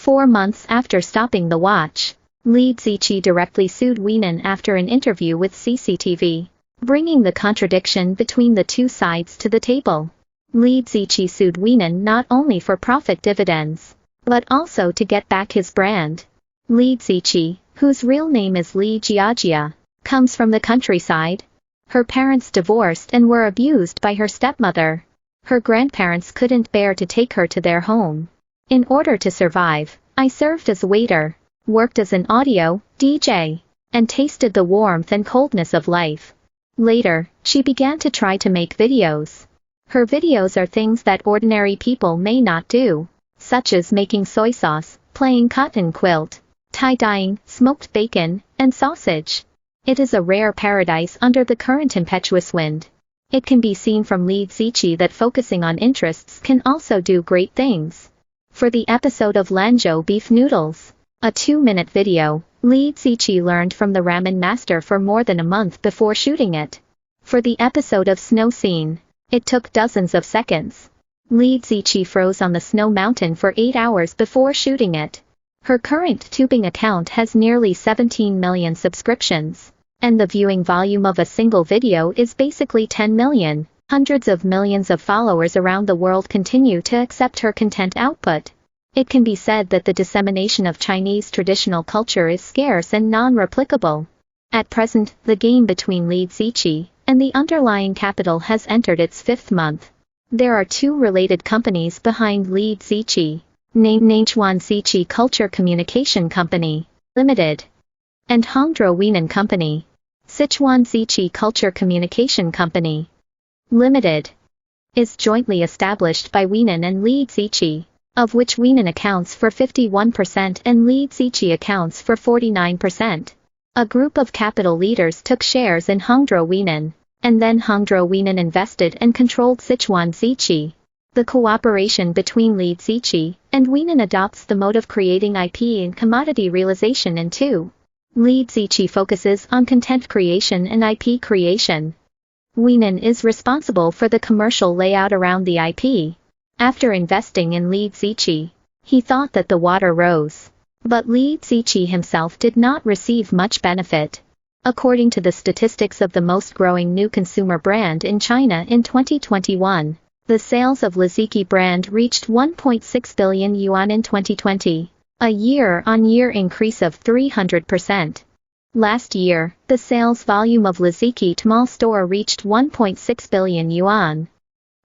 4 months after stopping the watch, Li Ziqi directly sued Weinan after an interview with CCTV, bringing the contradiction between the two sides to the table. Li Ziqi sued Weinan not only for profit dividends, but also to get back his brand. Li Ziqi, whose real name is Li Ziqi, comes from the countryside. Her parents divorced and were abused by her stepmother. Her grandparents couldn't bear to take her to their home. In order to survive, I served as a waiter, worked as an audio DJ, and tasted the warmth and coldness of life. Later, she began to try to make videos. Her videos are things that ordinary people may not do, such as making soy sauce, playing cotton quilt, tie-dyeing, smoked bacon, and sausage. It is a rare paradise under the current impetuous wind. It can be seen from Li Ziqi that focusing on interests can also do great things. For the episode of Lanzhou beef noodles, a 2-minute video, Li Ziqi learned from the ramen master for more than a month before shooting it. For the episode of snow scene, it took dozens of seconds. Li Ziqi froze on the snow mountain for 8 hours before shooting it. Her current tubing account has nearly 17 million subscriptions, and the viewing volume of a single video is basically 10 million. Hundreds of millions of followers around the world continue to accept her content output. It can be said that the dissemination of Chinese traditional culture is scarce and non-replicable. At present, the game between Li Ziqi and the underlying capital has entered its 5th month. There are 2 related companies behind Li Ziqi, named Sichuan Ziqi Culture Communication Company, Limited, and Hongzhou Weinan Company. Sichuan Ziqi Culture Communication Company, Limited, is jointly established by Weinan and Li Ziqi, of which Weinan accounts for 51% and Li Ziqi accounts for 49%. A group of capital leaders took shares in Hongzhou Weinan, and then Hongzhou Weinan invested and controlled Sichuan Ziqi. The cooperation between Li Ziqi and Weinan adopts the mode of creating IP and commodity realization in 2. Li Ziqi focuses on content creation and IP creation. Weinan is responsible for the commercial layout around the IP. After investing in Li Ziqi, he thought that the water rose. But Li Ziqi himself did not receive much benefit. According to the statistics of the most growing new consumer brand in China in 2021, the sales of Li Ziqi brand reached 1.6 billion yuan in 2020. A year-on-year increase of 300%. Last year, the sales volume of Li Ziqi Tmall store reached 1.6 billion yuan.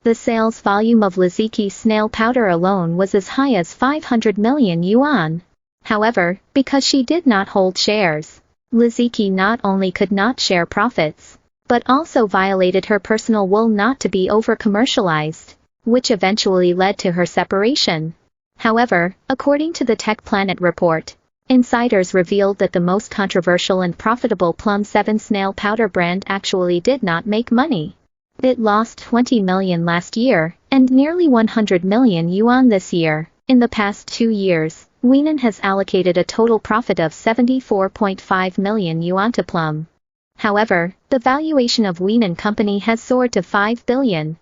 The sales volume of Li Ziqi snail powder alone was as high as 500 million yuan. However, because she did not hold shares, Li Ziqi not only could not share profits, but also violated her personal rule not to be over-commercialized, which eventually led to her separation. However, according to the Tech Planet report, insiders revealed that the most controversial and profitable Plum 7 snail powder brand actually did not make money. It lost 20 million last year, and nearly 100 million yuan this year. In the past 2 years, Weinan has allocated a total profit of 74.5 million yuan to Plum. However, the valuation of Weinan Company has soared to 5 billion.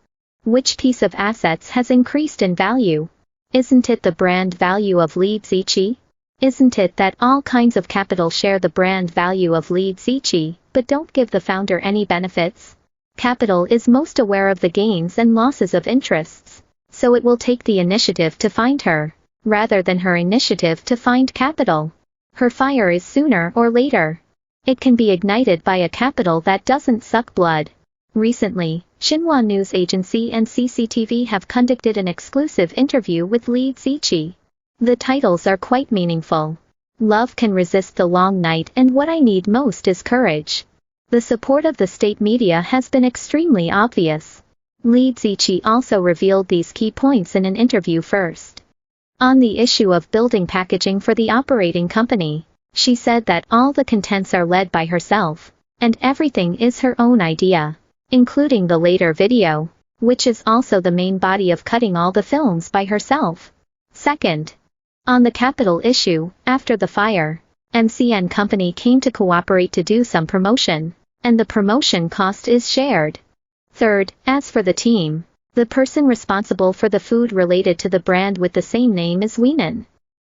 Which piece of assets has increased in value? Isn't it the brand value of Li Ziqi? Isn't it that all kinds of capital share the brand value of Li Ziqi, but don't give the founder any benefits? Capital is most aware of the gains and losses of interests, so it will take the initiative to find her, rather than her initiative to find capital. Her fire is sooner or later. It can be ignited by a capital that doesn't suck blood. Recently, Xinhua News Agency and CCTV have conducted an exclusive interview with Li Ziqi. The titles are quite meaningful. Love can resist the long night, and what I need most is courage. The support of the state media has been extremely obvious. Li Ziqi also revealed these key points in an interview first. On the issue of building packaging for the operating company, she said that all the contents are led by herself, and everything is her own idea, including the later video, which is also the main body of cutting all the films by herself. Second, on the capital issue, after the fire, MCN Company came to cooperate to do some promotion, and the promotion cost is shared. Third, as for the team, the person responsible for the food related to the brand with the same name is Weinan.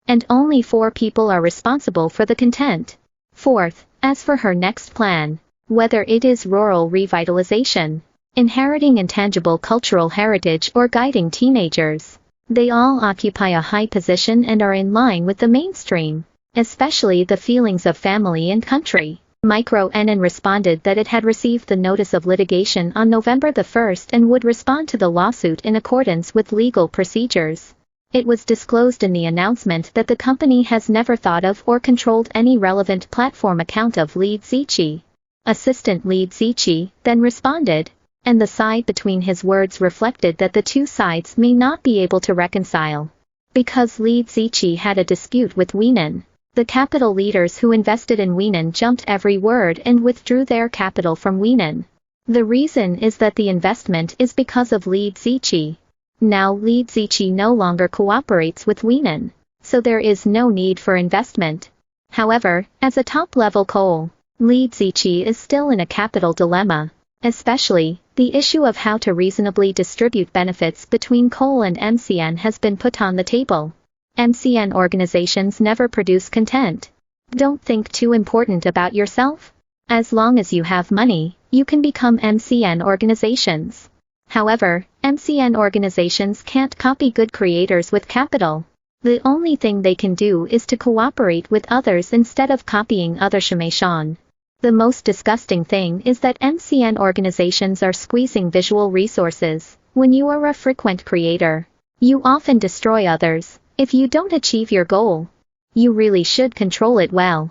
and only 4 people are responsible for the content. Fourth, as for her next plan, whether it is rural revitalization, inheriting intangible cultural heritage, or guiding teenagers, they all occupy a high position and are in line with the mainstream, especially the feelings of family and country. Micro NN responded that it had received the notice of litigation on November the 1st and would respond to the lawsuit in accordance with legal procedures. It was disclosed in the announcement that the company has never thought of or controlled any relevant platform account of Li Ziqi. Assistant Li Ziqi then responded, and the side between his words reflected that the two sides may not be able to reconcile. Because Li Ziqi had a dispute with Weinan, the capital leaders who invested in Weinan jumped every word and withdrew their capital from Weinan. The reason is that the investment is because of Li Ziqi. Now Li Ziqi no longer cooperates with Weinan, so there is no need for investment. However, as a top-level coal, Li Ziqi is still in a capital dilemma, especially, the issue of how to reasonably distribute benefits between coal and MCN has been put on the table. MCN organizations never produce content. Don't think too important about yourself. As long as you have money, you can become MCN organizations. However, MCN organizations can't copy good creators with capital. The only thing they can do is to cooperate with others instead of copying other Shumaishan. The most disgusting thing is that MCN organizations are squeezing visual resources. When you are a frequent creator, you often destroy others. If you don't achieve your goal, you really should control it well.